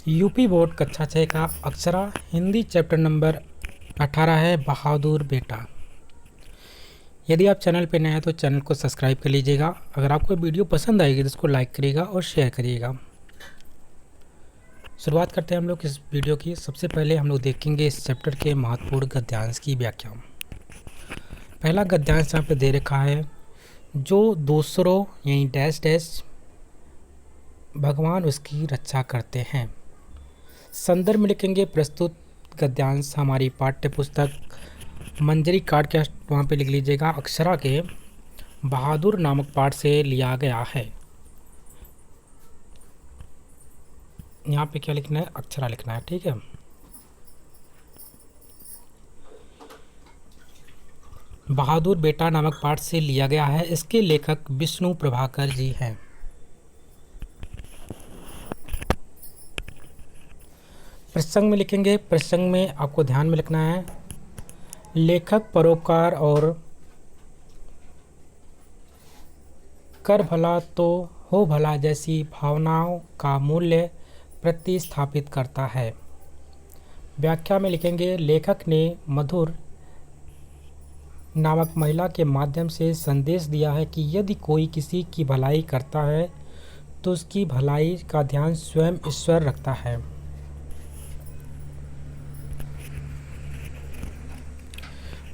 UP board कक्षा 6 का Akshara Hindi chapter number 18 है बहादुर बेटा। यदि आप चैनल पर नए हैं तो चैनल को सब्सक्राइब कर लीजिएगा। अगर आपको वीडियो पसंद आएगी तो इसको लाइक करिएगा और शेयर करिएगा। शुरुआत करते हैं हम लोग इस वीडियो की। सबसे पहले हम लोग देखेंगे इस चैप्टर के महत्वपूर्ण गद्यांश की व्याख्या। पहला गद्यांश यहाँ पे दे रखा है, जो दूसरों यानी डैश डैश भगवान उसकी रक्षा करते हैं। संदर्भ में लिखेंगे प्रस्तुत गद्यांश हमारी पाठ्य पुस्तक मंजरी काट के वहाँ पे लिख लीजिएगा। अक्षरा के बहादुर नामक पाठ से लिया गया है। यहाँ पे क्या लिखना है? अक्षरा लिखना है, ठीक है। बहादुर बेटा नामक पाठ से लिया गया है। इसके लेखक विष्णु प्रभाकर जी हैं। प्रसंग में लिखेंगे, प्रसंग में आपको ध्यान में लिखना है, लेखक परोपकार और कर भला तो हो भला जैसी भावनाओं का मूल्य प्रतिस्थापित करता है। व्याख्या में लिखेंगे, लेखक ने मधुर नामक महिला के माध्यम से संदेश दिया है कि यदि कोई किसी की भलाई करता है तो उसकी भलाई का ध्यान स्वयं ईश्वर रखता है।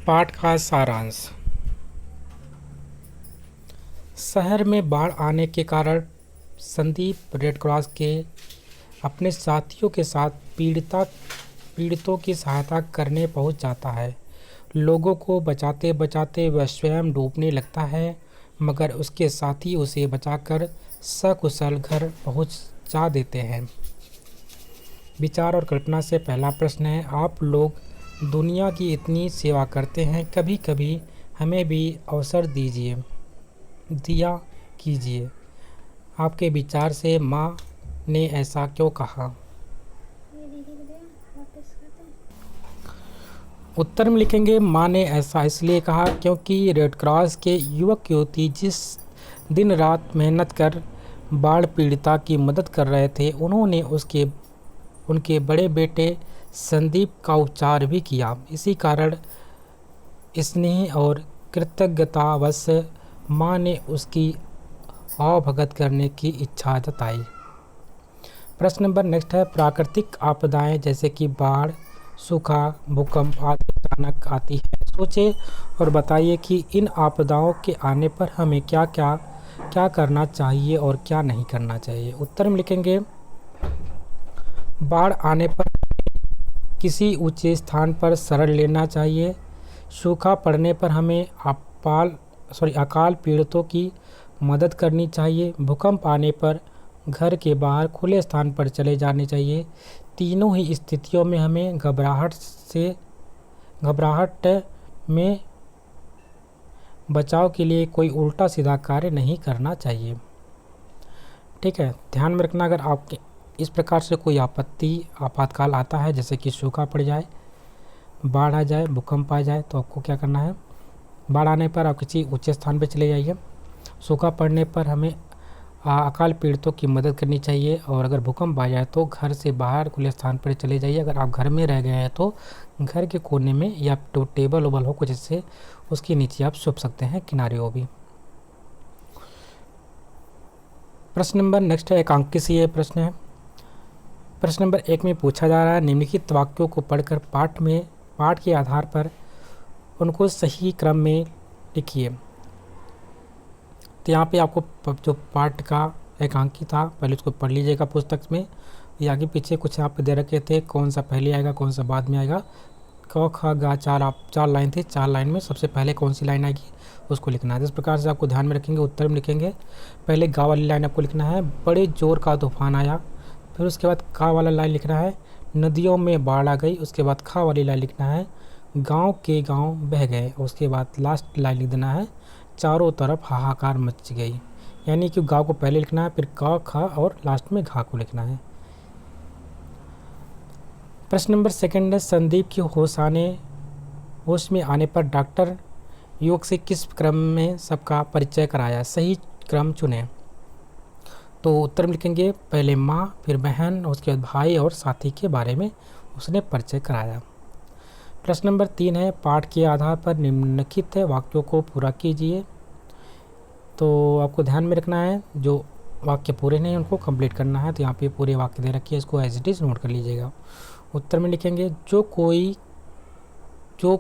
पाठ का सारांश। शहर में बाढ़ आने के कारण संदीप रेड क्रॉस के अपने साथियों के साथ पीड़ितों की सहायता करने पहुंच जाता है। लोगों को बचाते बचाते वह स्वयं डूबने लगता है, मगर उसके साथी उसे बचाकर सकुशल घर पहुंचा देते हैं। विचार और कल्पना से पहला प्रश्न है, आप लोग दुनिया की इतनी सेवा करते हैं, कभी कभी हमें भी अवसर दिया कीजिए। आपके विचार से माँ ने ऐसा क्यों कहा? उत्तर में लिखेंगे, माँ ने ऐसा इसलिए कहा क्योंकि रेड क्रॉस के युवक युवती जिस दिन रात मेहनत कर बाढ़ पीड़िता की मदद कर रहे थे, उन्होंने उनके बड़े बेटे संदीप का उपचार भी किया। इसी कारण स्नेह और कृतज्ञतावश माँ ने उसकी आवभगत करने की इच्छा जताई। प्रश्न नंबर नेक्स्ट है, प्राकृतिक आपदाएं जैसे कि बाढ़, सूखा, भूकंप आदि अचानक आती है। सोचें और बताइए कि इन आपदाओं के आने पर हमें क्या करना चाहिए और क्या नहीं करना चाहिए। उत्तर में लिखेंगे, बाढ़ आने पर किसी ऊंचे स्थान पर शरण लेना चाहिए। सूखा पड़ने पर हमें अकाल पीड़ितों की मदद करनी चाहिए। भूकंप आने पर घर के बाहर खुले स्थान पर चले जाने चाहिए। तीनों ही स्थितियों में हमें घबराहट में बचाव के लिए कोई उल्टा सीधा कार्य नहीं करना चाहिए। ठीक है, ध्यान में रखना, अगर आपके इस प्रकार से कोई आपातकाल आता है, जैसे कि सूखा पड़ जाए, बाढ़ आ जाए, भूकंप आ जाए, तो आपको क्या करना है? बाढ़ आने पर आप किसी ऊंचे स्थान पर चले जाइए। सूखा पड़ने पर हमें अकाल पीड़ितों की मदद करनी चाहिए। और अगर भूकंप आ जाए तो घर से बाहर खुले स्थान पर चले जाइए। अगर आप घर में रह गए हैं तो घर के कोने में या तो टेबल ओबल हो कुछ, इससे उसके नीचे आप छुप सकते हैं, किनारे हो भी। प्रश्न नंबर नेक्स्ट है, एकांकीय प्रश्न है। प्रश्न नंबर 1 में पूछा जा रहा है, निम्नलिखित वाक्यों को पढ़कर पाठ के आधार पर उनको सही क्रम में लिखिए। तो यहाँ पे आपको जो पाठ का एकांकी था, पहले उसको पढ़ लीजिएगा पुस्तक में। ये आगे पीछे कुछ यहाँ पे दे रखे थे, कौन सा पहले आएगा कौन सा बाद में आएगा। क ख ग चार लाइन थी, 4 लाइन में सबसे पहले कौन सी लाइन आएगी उसको लिखना है। इस प्रकार से आपको ध्यान में रखेंगे। उत्तर में लिखेंगे, पहले गा वाली लाइन आपको लिखना है, बड़े जोर का तूफान आया। फिर उसके बाद का वाला लाइन लिखना है, नदियों में बाढ़ आ गई। उसके बाद खा वाली लाइन लिखना है, गांव के गांव बह गए। उसके बाद लास्ट लाइन लिख देना है, चारों तरफ हाहाकार मच गई। यानी कि गांव को पहले लिखना है, फिर का खा और लास्ट में घा को लिखना है। प्रश्न नंबर 2 है, संदीप की होश में आने पर डॉक्टर युवक से किस क्रम में सबका परिचय कराया? सही क्रम चुनें। तो उत्तर में लिखेंगे पहले माँ, फिर बहन, उसके बाद भाई और साथी के बारे में उसने परिचय कराया। प्रश्न नंबर 3 है, पाठ के आधार पर निम्नलिखित वाक्यों को पूरा कीजिए। तो आपको ध्यान में रखना है, जो वाक्य पूरे नहीं उनको कंप्लीट करना है। तो यहाँ पे पूरे वाक्य दे रखिए, इसको एज इट इज़ नोट कर लीजिएगा। उत्तर में लिखेंगे जो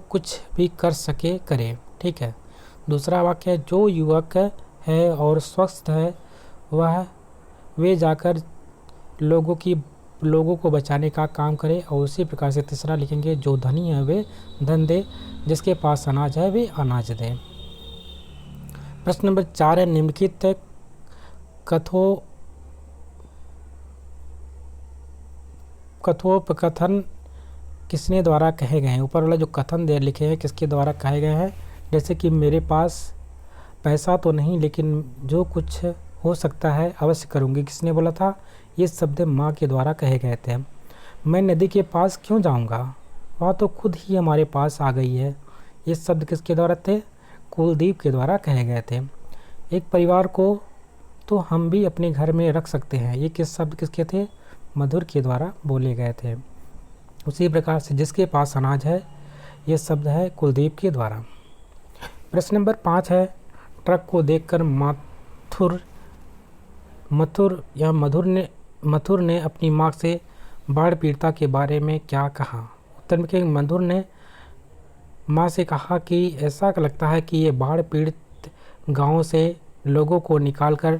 कुछ भी कर सके करे, ठीक है। दूसरा वाक्य है, जो युवक है और स्वस्थ है वे जाकर लोगों को बचाने का काम करे। और उसी प्रकार से तीसरा लिखेंगे, जो धनी है वे धन दे, जिसके पास अनाज है वे अनाज दें। प्रश्न नंबर 4 है, निम्नलिखित कथोपकथन किसने द्वारा कहे गए हैं। ऊपर वाला जो कथन दे लिखे हैं किसके द्वारा कहे गए हैं, जैसे कि मेरे पास पैसा तो नहीं लेकिन जो कुछ हो सकता है अवश्य करूँगी, किसने बोला था, ये शब्द माँ के द्वारा कहे गए थे। मैं नदी के पास क्यों जाऊँगा, वह तो खुद ही हमारे पास आ गई है, ये शब्द किसके द्वारा थे, कुलदीप के द्वारा कहे गए थे। एक परिवार को तो हम भी अपने घर में रख सकते हैं, ये शब्द किसके थे, मधुर के द्वारा बोले गए थे। उसी प्रकार से जिसके पास अनाज है, ये शब्द है कुलदीप के द्वारा। प्रश्न नंबर 5 है, ट्रक को देखकर मथुर ने अपनी माँ से बाढ़ पीड़िता के बारे में क्या कहा। उत्तर में मधुर ने माँ से कहा कि ऐसा लगता है कि ये बाढ़ पीड़ित गांव से लोगों को निकाल कर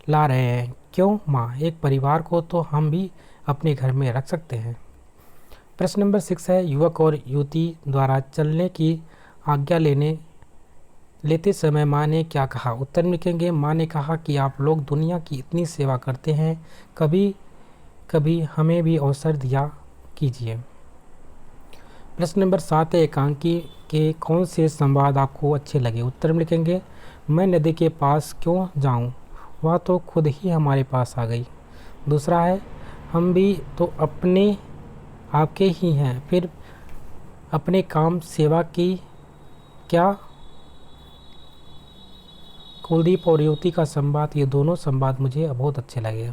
ला रहे हैं। क्यों माँ, एक परिवार को तो हम भी अपने घर में रख सकते हैं। प्रश्न नंबर 6 है, युवक और युवती द्वारा चलने की आज्ञा लेते समय माँ ने क्या कहा। उत्तर में लिखेंगे, माँ ने कहा कि आप लोग दुनिया की इतनी सेवा करते हैं, कभी कभी हमें भी अवसर दिया कीजिए। प्रश्न नंबर 7 है, एकांकी के कौन से संवाद आपको अच्छे लगे। उत्तर में लिखेंगे, मैं नदी के पास क्यों जाऊं, वह तो खुद ही हमारे पास आ गई। दूसरा है, हम भी तो अपने आपके ही हैं, फिर अपने काम सेवा की क्या। कुलदीप और युवती का संवाद, ये दोनों संवाद मुझे बहुत अच्छे लगे।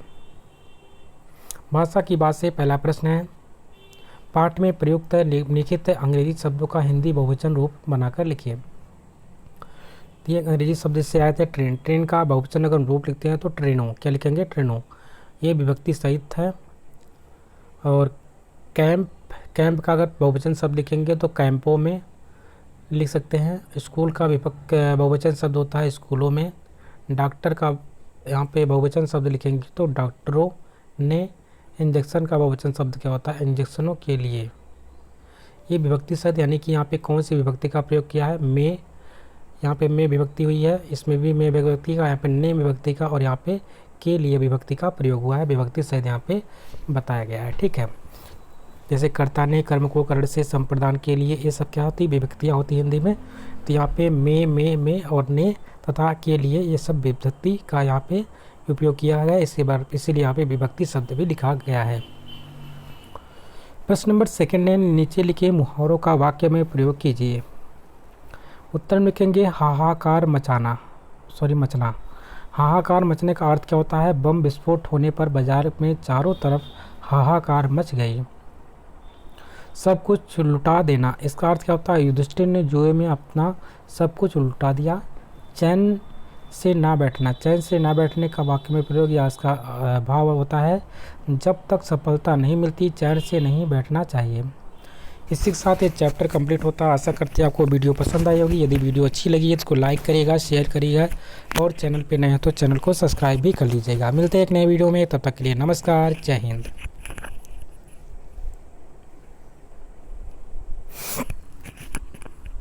भाषा की बात से पहला प्रश्न है, पाठ में प्रयुक्त लिखित अंग्रेजी शब्दों का हिंदी बहुवचन रूप बनाकर लिखिए। ये अंग्रेजी शब्द से आए थे ट्रेन, ट्रेन का बहुवचन अगर रूप लिखते हैं तो ट्रेनों, क्या लिखेंगे, ट्रेनों, ये विभक्ति सहित है। और कैंप का अगर बहुवचन शब्द लिखेंगे तो कैंपों में लिख सकते हैं। स्कूल का बहुवचन शब्द होता है स्कूलों में। डॉक्टर का यहाँ पे बहुवचन शब्द लिखेंगे तो डॉक्टरों ने। इंजेक्शन का बहुवचन शब्द क्या होता है, इंजेक्शनों के लिए। ये विभक्ति शब्द यानी कि यहाँ पे कौन सी विभक्ति का प्रयोग किया है, में, यहाँ पे में विभक्ति हुई है, इसमें भी में विभक्ति का, यहाँ पे ने विभक्ति का, और यहाँ पे के लिए विभक्ति का प्रयोग हुआ है। विभक्ति शब्द यहाँ पे बताया गया है, ठीक है। जैसे कर्ता ने कर्म को करण से संप्रदान के लिए, ये सब क्या होती, विभक्तियाँ होती हिंदी में। तो यहाँ पे में और ने तथा के लिए, ये सब विभक्ति का यहाँ पे उपयोग किया गया है, इसीलिए यहाँ पे विभक्ति शब्द भी लिखा गया है। प्रश्न नंबर 2 है, नीचे लिखे मुहावरों का वाक्य में प्रयोग कीजिए। उत्तर में लिखेंगे, हाहाकार मचना। हाहाकार मचने का अर्थ क्या होता है, बम विस्फोट होने पर बाजार में चारों तरफ हाहाकार मच गई। सब कुछ लुटा देना, इसका अर्थ क्या होता है, युधिष्ठिर ने जुए में अपना सब कुछ लुटा दिया। चैन से ना बैठना, चैन से ना बैठने का वाक्य में प्रयोग या इसका भाव होता है, जब तक सफलता नहीं मिलती चैन से नहीं बैठना चाहिए। इसी के साथ ये चैप्टर कंप्लीट होता है। आशा करते हैं आपको वीडियो पसंद आई होगी। यदि वीडियो अच्छी लगी है तो इसको लाइक करिएगा, शेयर करिएगा, और चैनल पे नए हैं तो चैनल को सब्सक्राइब भी कर लीजिएगा। मिलते हैं एक नए वीडियो में, तब तक के लिए नमस्कार, जय हिंद।